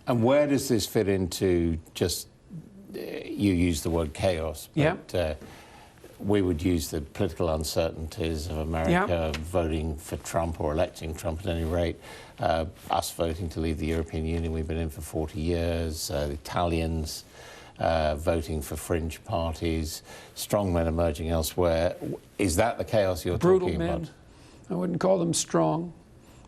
And where does this fit into just, you use the word chaos, but we would use the political uncertainties of America voting for Trump or electing Trump at any rate, us voting to leave the European Union, we've been in for 40 years, the Italians voting for fringe parties, strong men emerging elsewhere. Is that the chaos you're talking about? Brutal men. I wouldn't call them strong.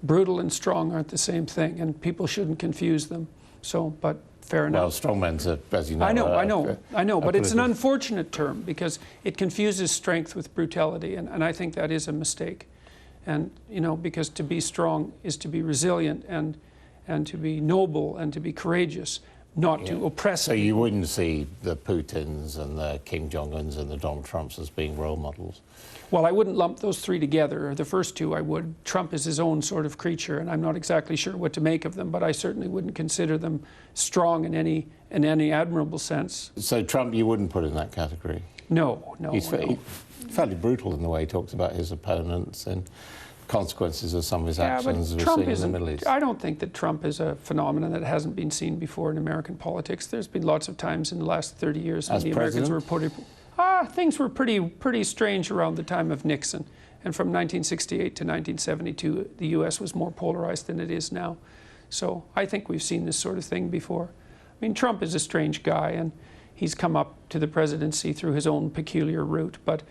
Brutal and strong aren't the same thing, and people shouldn't confuse them. So, but fair enough. Well, strongmen's, as you know. I know, but it's an unfortunate term because it confuses strength with brutality, and I think that is a mistake. And, you know, because to be strong is to be resilient and to be noble and to be courageous, not to oppress. So you wouldn't see the Putins and the Kim Jong-uns and the Donald Trumps as being role models? Well, I wouldn't lump those three together. The first two I would. Trump is his own sort of creature, and I'm not exactly sure what to make of them, but I certainly wouldn't consider them strong in any admirable sense. So Trump you wouldn't put in that category? No. He's fairly brutal in the way he talks about his opponents and consequences of some of his actions we're seeing in the Middle East. I don't think that Trump is a phenomenon that hasn't been seen before in American politics. There's been lots of times in the last 30 years when the Americans were things were pretty strange around the time of Nixon. And from 1968 to 1972, the U.S. was more polarized than it is now. So I think we've seen this sort of thing before. I mean, Trump is a strange guy, and he's come up to the presidency through his own peculiar route. But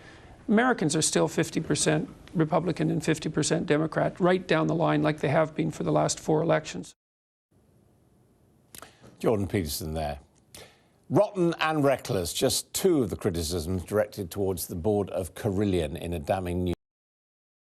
Americans are still 50% Republican and 50% Democrat, right down the line like they have been for the last 4 elections. Jordan Peterson there. Rotten and reckless, just 2 of the criticisms directed towards the board of Carillion in a damning new